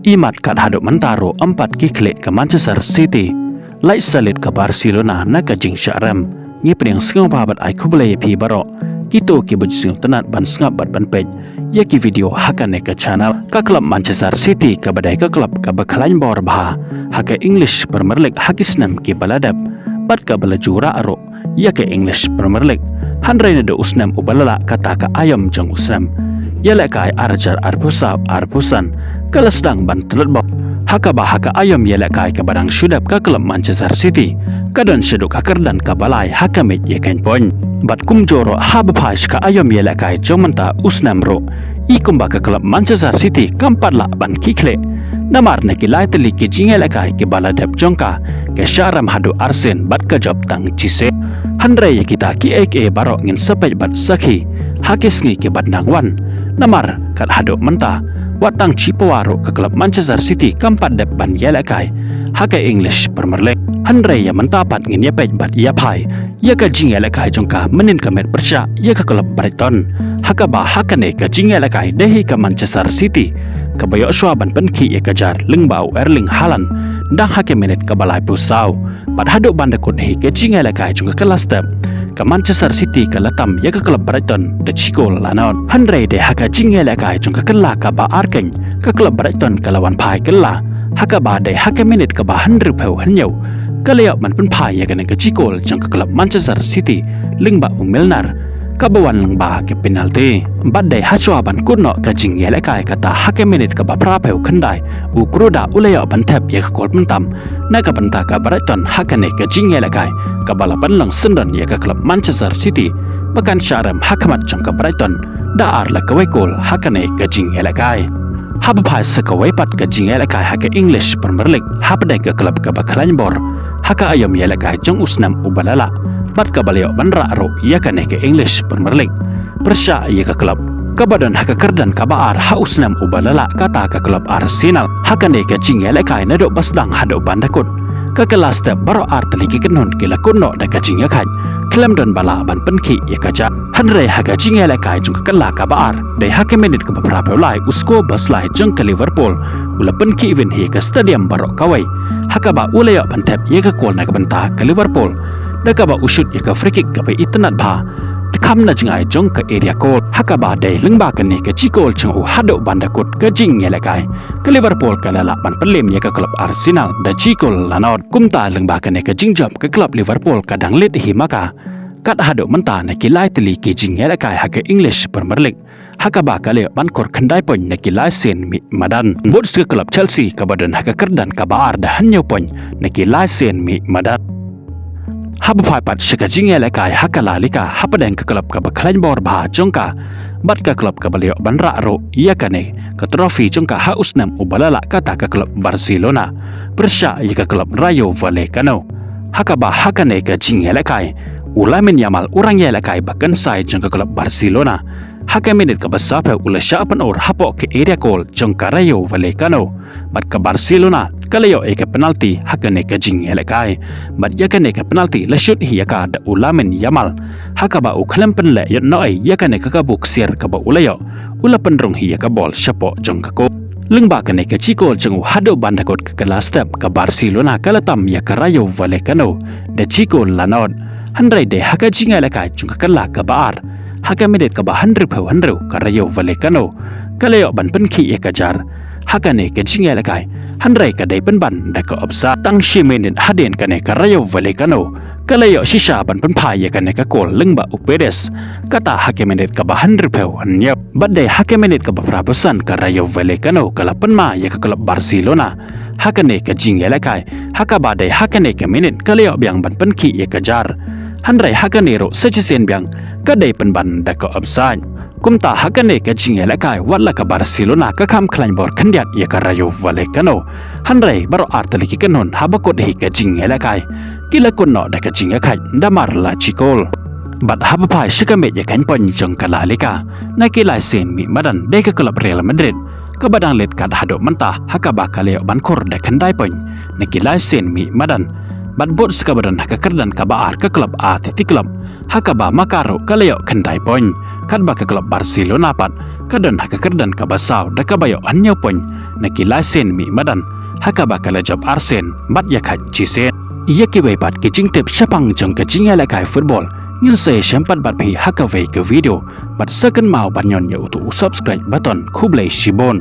Imat kat hadap mentaro 4 kiklik ke Manchester City. Lai salit ke Barcelona na ke jing syarem. Ngi peding sengau babat ai kubulai pi barok. Kito ki bujung tenat ban sengap bat ban pej. Ya ki video hakan ke channel ke klub Manchester City ke badai ke klub ke bekalain bawar bah. Haka English Premier League hakisnam ki baladap. Bat ke balajura arok. Ya ke English Premier League. Handrai na do usnam ubalala kata ke ayam jang usnam. Ya lekai arjar arpusan kalau sedang ban telut bok. Haka bah haka ayam ya lekai ke barang syudap ke klub Manchester City. Kadon syeduk akar dan ke balai haka met ya kain poin. Bat kum joro habapash ke ayam ya lekai jong menta usnam ro. I kumba ke klub Manchester City kampat lak ban kikle. Namar neki lai teli ke jingai lekai ke baladap jongka. Ke syaram hadu arsen bat ke job tang cise. Handrai ya kita ki ek barok ngin sepej bat sakhi. Hakis ngi ke bat nangwan. Namar kat hadu mentah. Watang cipawaro ke klub Manchester City kampat dep ban yelekai. Haka English Premier League. Handrai ya mentapat ngin yapej bat yapai. Ya ke jing yelekai jongka menin ke met persya. Ya ke klub Brighton. Haka bah haka ne ke jing yelekai dehi ke Manchester City. Kebayok swaban penki ya kejar lengbau Erling Haaland. Dang hake menit ke balai pusau. Pat haduk bandakut hi ke jing yelekai jongka kelas step. Ke Manchester City ke latam ya ke klub Brighton de Chico lanon. Handrai de haka jing yelekai jongka kela ke ba arkeng ke klub Brighton ke lawan pai kela. Haka ba de haka menit ke ba handru peu hanyau. Keleok man pen pai ya ke Chico jongka klub Manchester City lingba Milner. Kabawan lengba ke penalti. Badai hacuaban kuno ke jing yelekai kata hake menit ke baprapeu kendai. Ukruda ulaya bantep ya ke kol pentam. Naga benta ke Brighton hakane ke jing yelekai. Kabalapan lang sendan ya ke klub Manchester City. Bahkan syaram hakamat jong ke Brighton. Daar la ke wekol hakane ke jing yelekai. Habapai sekawai pat ke jing yelekai hake English Premier League. Habadai ke klub ke bakalan bor. Haka ayam yelekai jong usnam ubalala. Bat kabaleo banra ro ya kan ke English Premier League. Persya ya ke klub. Kabadan haka kerdan kabaar hausnam ubalala kata ke klub Arsenal. Haka ne ke jing yelekai nadok basdang hadok bandakut. Ke kelas step baro arteliki kenun kila kuno da ke jing yakai. Klem dan bala ban penki ya kaja. Handrai haka jing yelekai jung ke kela kabaar. Dai haka menit ke beberapa ulai usko baslai jung ke Liverpool. Ula penki event hi ke stadium baro kawai. Haka ba ulaya bantep ya ke kol na ke bentah ke Liverpool. Daka ba usut ya ke free kick ke pe itenat ba. Dekam na jengai jong ke area goal. Haka ba day lengba ke ni ke cikol jeng hadok bandakut ke jing yelekai. Ke Liverpool ke lalak ban pelim ya ke klub Arsenal da cikol lanot. Kumta lengba ke ni ke jing job ke klub Liverpool kadang lit hi maka. Kat hadok menta na kilai teli ke jing yelekai hake English Premier League. Haka ba kale ban kor kendai pon na kilai sen mi madan. Bots ke klub Chelsea ke badan haka kerdan ke baar da hanyo pon na kilai sen mi madan. Haba pat shika jing yelekai haka lalika hapadeng ke klub ke bakalain bawar bah jongka. Bat ke klub ke baliok banra ro iya kane ke trofi jongka hausnam ubalala kata ke klub Barcelona. Persya iya ke klub Rayo Vallecano. Haka bah haka ne ke jing yelekai. Ulamin yamal orang yelekai bakan sai jongka klub Barcelona. Haka menit ke basape ula syapan or hapok ke area goal jongka Rayo Vallecano. Bat ke Barcelona kalayo ke penalti haka ne ke jing yelekai. Bat ya ne ke penalti la shoot hi ka da ulamin yamal. Haka ba ukhalam penle yot noi ya ne ke kabuk sir ke ba ulayo. Ula penrung hi ka bol syapo jong ka ko. Lengba ke ne ke cikol jong hado bandakot ke kelas step ke Barcelona kalatam ya ke Rayo Vallecano. Da cikol lanod. Handrai de haka jing yelekai jong ka kala ke baar. Haka menit ke ba handru ke Rayo Vallecano. Kalayo ban penki ya kejar. Haka ne ke jing yelekai. Handrai ka day penban da ka obsa tang shi menit haden ka ne ka Rayo Vallecano. Kalayo shisha ban penpai ya ka ne ka kol lengba upedes. Kata hake menit ka ba handru hanyap. Badai hake menit ka ba prapasan ka Rayo Vallecano kala penma ya ka klub Barcelona. Haka ne ka jing yelekai. Haka badai haka ne ka menit kalayo biang ban penki ya kejar. Handrai haka ne ro sejisen biang ka day penban da ka obsa. Kumta haka ne ke jing yelekai wala ke Barcelona ke kam klain bor kendiat ya ke Rayo Vallecano. Handrai baro arteliki kenon habakot hi ke jing yelekai. Kila kuno da ke jing yelekai damar la cikol. Bat habapai shikamet ya kan pon jong ke La Liga. Na kilai sen mi madan de ke klub Real Madrid. Ke badang let kad hadok mentah haka bakale bankor da kendai pon. Na kilai sen mi madan. Bat bot sekabadan haka kerdan ke baar ke klub A titik klub. Haka ba makaro kalayo kendai pon. Kad ba ke klub Barcelona pat kadon haka kerdan ka basau da kabayo anyo pon naki lasen mi madan haka bakala job arsen bat yakhat chisen iya ki bai bat ki jingtep syapang jong ka jingala kai football ngin se syampat bat phi haka ve ke video bat second mau banyon ya utu subscribe button khublei shibon